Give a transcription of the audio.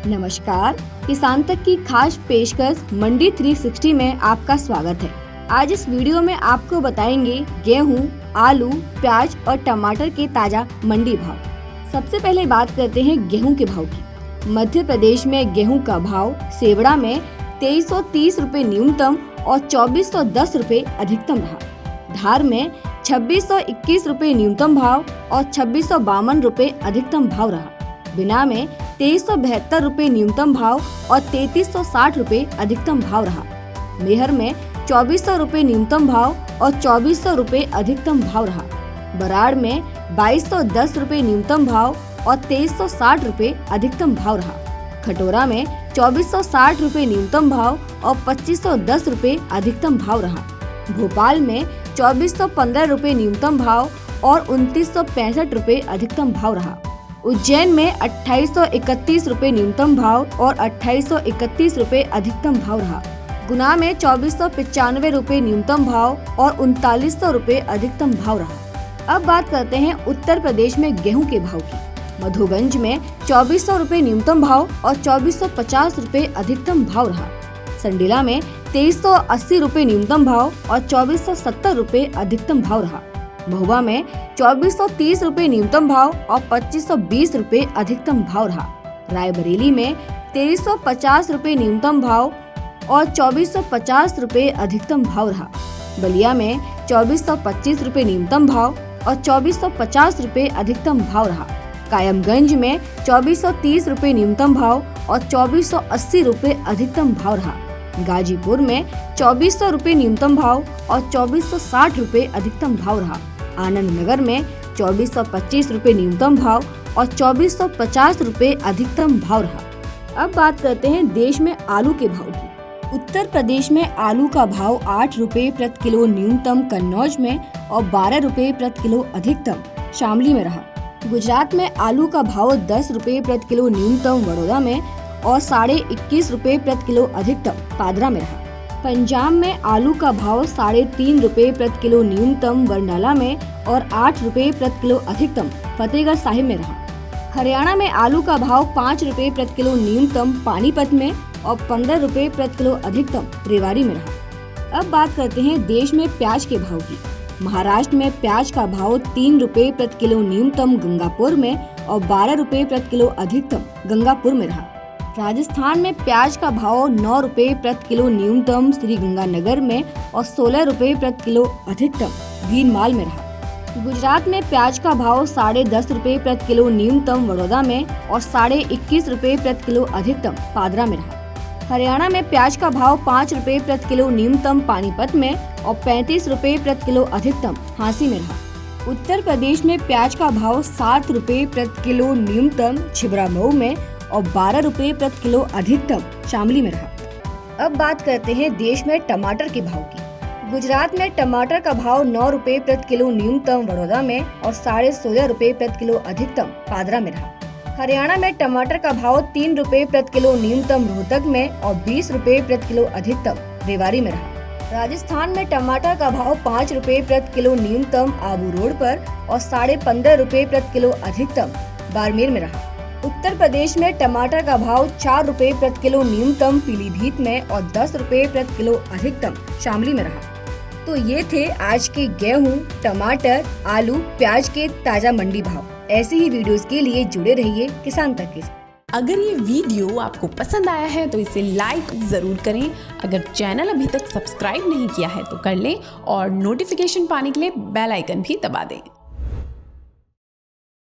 नमस्कार, किसान तक की खास पेशकश मंडी 360 में आपका स्वागत है। आज इस वीडियो में आपको बताएंगे गेहूं, आलू, प्याज और टमाटर के ताजा मंडी भाव। सबसे पहले बात करते हैं गेहूं के भाव की। मध्य प्रदेश में गेहूं का भाव सेवड़ा में 2330 रुपए न्यूनतम और 2410 रुपए अधिकतम रहा। धार में 2621 रुपए न्यूनतम भाव और 2652 रुपए अधिकतम भाव रहा। बिना में 2372 रुपए न्यूनतम भाव और 3360 रुपए अधिकतम भाव रहा। मेहर में 2400 रुपए न्यूनतम भाव और 2400 रुपए अधिकतम भाव रहा। बराड़ में 2210 रुपए न्यूनतम भाव और 2360 रुपए अधिकतम भाव रहा। खटोरा में 2460 रुपए न्यूनतम भाव और 2510 रुपए अधिकतम भाव रहा। भोपाल में 2415 रुपए न्यूनतम भाव और 2965 रुपए अधिकतम भाव रहा। उज्जैन में 2831 रुपए न्यूनतम भाव और 2831 रुपए अधिकतम भाव रहा। गुना में 2495 रुपए न्यूनतम भाव और 3900 रुपए अधिकतम भाव रहा। अब बात करते हैं उत्तर प्रदेश में गेहूं के भाव की। मधुबंज में 2400 रुपए न्यूनतम भाव और 2450 रुपए अधिकतम भाव रहा। संडीला में 2380 रुपए न्यूनतम भाव और 2470 रुपए अधिकतम भाव रहा। महुआ में 2430 रुपए न्यूनतम भाव और 2520 रुपए अधिकतम भाव रहा। रायबरेली में 2350 रुपए न्यूनतम भाव और 2450 रुपए अधिकतम भाव रहा। बलिया में 2425 रुपए न्यूनतम भाव और 2450 रुपए अधिकतम भाव रहा। कायमगंज में 2430 रुपए न्यूनतम भाव और 2480 रुपए अधिकतम भाव रहा। गाजीपुर में 2400 रुपए न्यूनतम भाव और 2460 रुपए अधिकतम भाव रहा। आनंद नगर में 2425 रुपए न्यूनतम भाव और 2450 रुपए अधिकतम भाव रहा। अब बात करते हैं देश में आलू के भाव की। उत्तर प्रदेश में आलू का भाव 8 रुपए प्रति किलो न्यूनतम कन्नौज में और 12 रुपए प्रति किलो अधिकतम शामली में रहा। गुजरात में आलू का भाव 10 रुपए प्रति किलो न्यूनतम बड़ौदा में और 21.5 रुपए प्रति किलो अधिकतम पादरा में रहा। पंजाब में आलू का भाव 3.5 रुपए प्रति किलो न्यूनतम बरनाला में और 8 रुपए प्रति किलो अधिकतम फतेहगढ़ साहिब में रहा। हरियाणा में आलू का भाव 5 रुपए प्रति किलो न्यूनतम पानीपत में और 15 रुपए प्रति किलो अधिकतम रेवाड़ी में रहा। अब बात करते हैं देश में प्याज के भाव की। महाराष्ट्र में प्याज का भाव 3 रुपए प्रति किलो न्यूनतम गंगापुर में और 12 रुपए प्रति किलो अधिकतम गंगापुर में रहा। राजस्थान में प्याज का भाव 9 रुपए प्रति किलो न्यूनतम श्रीगंगानगर में और 16 रुपए प्रति किलो अधिकतम भीनमाल में रहा। गुजरात में प्याज का भाव 10.5 रुपए प्रति किलो न्यूनतम बड़ौदा में और 21.5 रुपए प्रति किलो अधिकतम पादरा में रहा। हरियाणा में प्याज का भाव 5 रुपए प्रति किलो न्यूनतम पानीपत में और 35 रुपए प्रति किलो अधिकतम झांसी में रहा। उत्तर प्रदेश में प्याज का भाव 7 रुपए प्रति किलो न्यूनतम छिबरामऊ में और 12 रुपए प्रति किलो अधिकतम शामली में रहा। अब बात करते हैं देश में टमाटर के भाव की। गुजरात में टमाटर का भाव 9 रुपए प्रति किलो न्यूनतम बड़ौदा में और 16.5 रुपए प्रति किलो अधिकतम पादरा में रहा। हरियाणा में टमाटर का भाव 3 रुपए प्रति किलो न्यूनतम रोहतक में और 20 रुपए प्रति किलो अधिकतम रेवाड़ी में रहा। राजस्थान में टमाटर का भाव 5 रुपए प्रति किलो न्यूनतम आबू रोड पर और 15.5 रुपए प्रति किलो अधिकतम बाड़मेर में रहा। उत्तर प्रदेश में टमाटर का भाव 4 रुपए प्रति किलो न्यूनतम पीलीभीत में और 10 रुपए प्रति किलो अधिकतम शामली में रहा। तो ये थे आज के गेहूं, टमाटर, आलू, प्याज के ताजा मंडी भाव। ऐसे ही वीडियोस के लिए जुड़े रहिए किसान तक के साथ। अगर ये वीडियो आपको पसंद आया है तो इसे लाइक जरूर करें। अगर चैनल अभी तक सब्सक्राइब नहीं किया है तो कर लें और नोटिफिकेशन पाने के लिए बेल आइकन भी दबा दें।